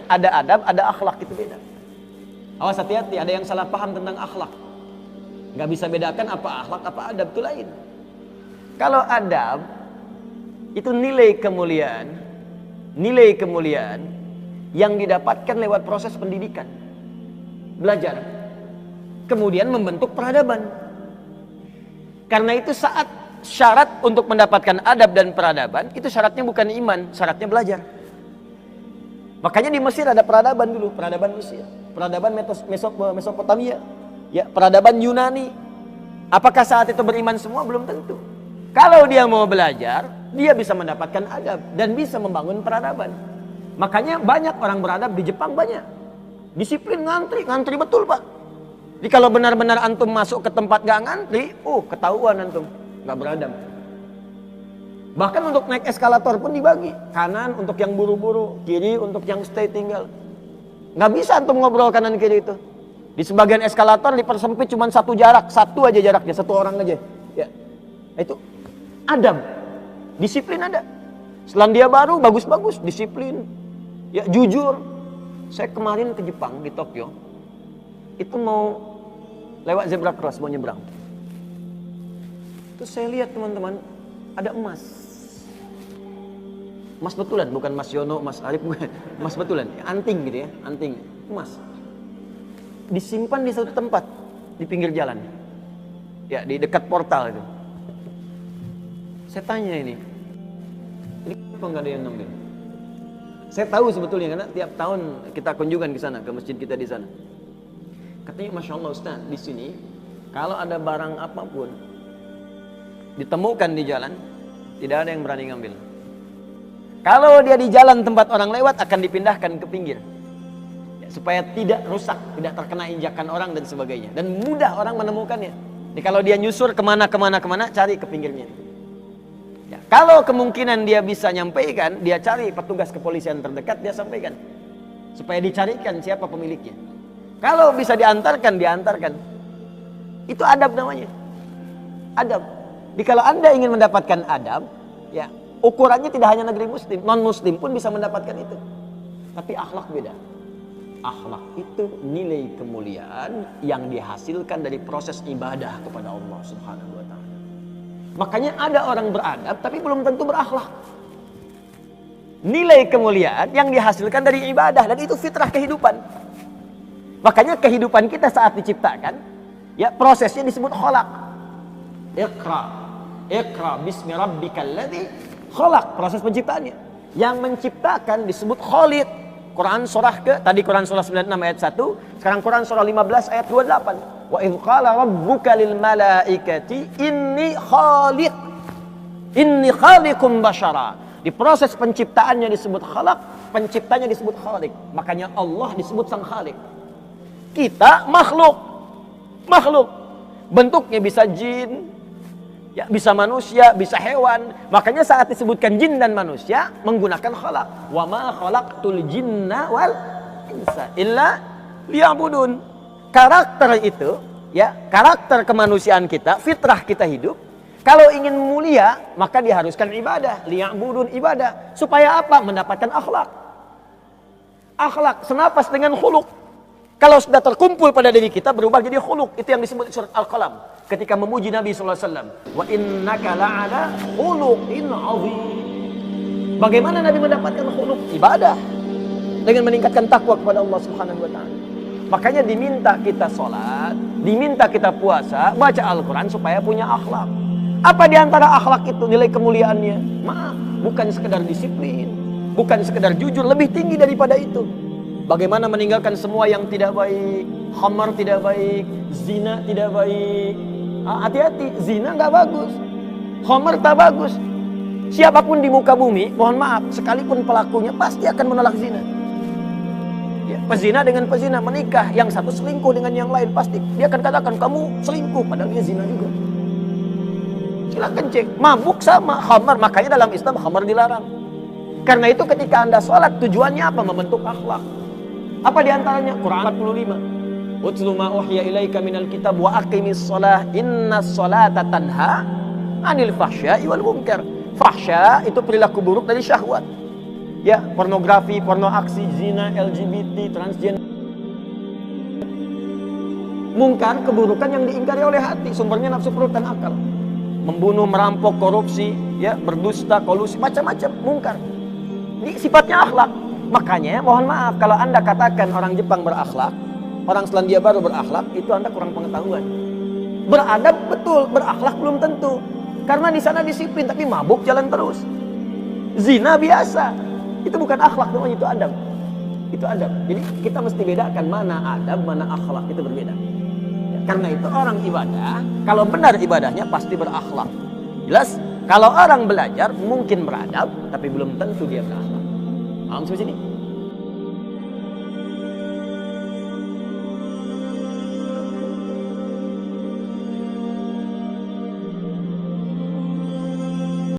Ada adab, ada akhlak, itu beda. Awas, hati-hati, ada yang salah paham tentang akhlak. Gak bisa bedakan apa akhlak, apa adab, itu lain. Kalau adab itu nilai kemuliaan yang didapatkan lewat proses pendidikan, belajar, kemudian membentuk peradaban. Karena itu saat syarat untuk mendapatkan adab dan peradaban, itu syaratnya bukan iman, syaratnya belajar. Makanya di Mesir ada peradaban dulu, peradaban Mesir, peradaban Mesopotamia, ya, peradaban Yunani. Apakah saat itu beriman semua? Belum tentu. Kalau dia mau belajar, dia bisa mendapatkan adab dan bisa membangun peradaban. Makanya banyak orang beradab di Jepang, banyak. Disiplin, ngantri betul, Pak. Jadi kalau benar-benar antum masuk ke tempat gak ngantri, ketahuan antum gak beradab. Bahkan untuk naik eskalator pun dibagi. Kanan untuk yang buru-buru, kiri untuk yang stay tinggal. Gak bisa antum ngobrol kanan kiri itu. Di sebagian eskalator dipersempit cuma satu aja jaraknya, satu orang aja. Ya, itu adab, disiplin ada. Selandia Baru bagus-bagus, disiplin, ya, jujur. Saya kemarin ke Jepang, di Tokyo, itu mau lewat zebra cross, mau nyebrang. Terus saya lihat teman-teman, ada emas betulan, bukan Mas Yono, Mas Arif, bukan. Emas betulan, anting gitu ya, anting, emas. Disimpan di satu tempat, di pinggir jalan. Ya, di dekat portal itu. Saya tanya ini kenapa nggak ada yang ngambil? Saya tahu sebetulnya, karena tiap tahun kita kunjungan ke sana, ke masjid kita di sana. Katanya, Masya Allah Ustaz, di sini kalau ada barang apapun ditemukan di jalan, tidak ada yang berani ngambil. Kalau dia di jalan tempat orang lewat, akan dipindahkan ke pinggir, ya, supaya tidak rusak, tidak terkena injakan orang dan sebagainya, dan mudah orang menemukannya. Jadi kalau dia nyusur kemana, cari ke pinggirnya. Ya, kalau kemungkinan dia bisa nyampaikan, dia cari petugas kepolisian terdekat, dia sampaikan supaya dicarikan siapa pemiliknya. Kalau bisa diantarkan. Itu adab namanya. Adab. Jadi kalau Anda ingin mendapatkan adab, ya, ukurannya tidak hanya negeri muslim, non-muslim pun bisa mendapatkan itu. Tapi akhlak beda. Akhlak itu nilai kemuliaan yang dihasilkan dari proses ibadah kepada Allah Subhanahu wa ta'ala. Makanya ada orang beradab tapi belum tentu berakhlak. Nilai kemuliaan yang dihasilkan dari ibadah, dan itu fitrah kehidupan. Makanya kehidupan kita saat diciptakan, ya, prosesnya disebut khalaq. Iqra bismi rabbikal ladzi khalaq, proses penciptaannya. Yang menciptakan disebut Khalid. Quran surah Quran surah 96 ayat 1, sekarang Quran surah 15 ayat 28. Wa idz qala rabbuka lil malaikati inni khaliqum basyara. Di proses penciptaannya disebut khalaq, penciptanya disebut khaliq. Makanya Allah disebut sang khaliq. Kita makhluk. Bentuknya bisa jin, ya, bisa manusia, bisa hewan. Makanya saat disebutkan jin dan manusia menggunakan khalaq. Wa ma khalaqtul jinna wal insa illa liya'budun. Karakter itu, ya, karakter kemanusiaan kita, fitrah kita hidup. Kalau ingin mulia, maka diharuskan ibadah, liya'budun, ibadah. Supaya apa? Mendapatkan akhlak. Akhlak senapas dengan khuluq. Kalau sudah terkumpul pada diri kita, berubah jadi khuluq. Itu yang disebut surat Al-Qalam ketika memuji Nabi SAW. Wa innaka la'ala khuluqin 'azim. Bagaimana Nabi mendapatkan khuluq? Ibadah, dengan meningkatkan takwa kepada Allah Subhanahu wa ta'ala. Makanya diminta kita sholat, diminta kita puasa, baca Al-Quran supaya punya akhlak. Apa diantara akhlak itu nilai kemuliaannya? Maaf, bukan sekedar disiplin, bukan sekedar jujur, lebih tinggi daripada itu. Bagaimana meninggalkan semua yang tidak baik, khamar tidak baik, zina tidak baik. Hati-hati, zina nggak bagus, khamar tak bagus. Siapapun di muka bumi, mohon maaf, sekalipun pelakunya pasti akan menolak zina. Ya, pezina dengan pezina menikah, yang satu selingkuh dengan yang lain, pasti dia akan katakan kamu selingkuh, padahal dia zina juga. Silakan cek, mabuk sama khamar, makanya dalam Islam khamar dilarang. Karena itu ketika Anda sholat, tujuannya apa? Membentuk akhlak. Apa diantaranya? Quran 45. Utlu ma uhiya ilaika minal kitab wa aqimis shalah innas sholata tanha 'anil fahsya'i wal munkar. Fahsya itu perilaku buruk dari syahwat. Ya, pornografi, porno aksi, zina, LGBT, transgender. Mungkar, keburukan yang diingkari oleh hati, sumbernya nafsu perut dan akal. Membunuh, merampok, korupsi, ya, berdusta, kolusi, macam-macam mungkar. Ini sifatnya akhlak. Makanya mohon maaf kalau Anda katakan orang Jepang berakhlak, orang Selandia Baru berakhlak, itu Anda kurang pengetahuan. Beradab betul, berakhlak belum tentu. Karena di sana disiplin tapi mabuk jalan terus. Zina biasa. Itu bukan akhlak namanya, itu adab. Itu adab. Jadi kita mesti bedakan mana adab, mana akhlak, itu berbeda. Ya, karena itu orang ibadah, kalau benar ibadahnya pasti berakhlak. Jelas? Kalau orang belajar mungkin beradab, tapi belum tentu dia berakhlak. Paham sampai sini?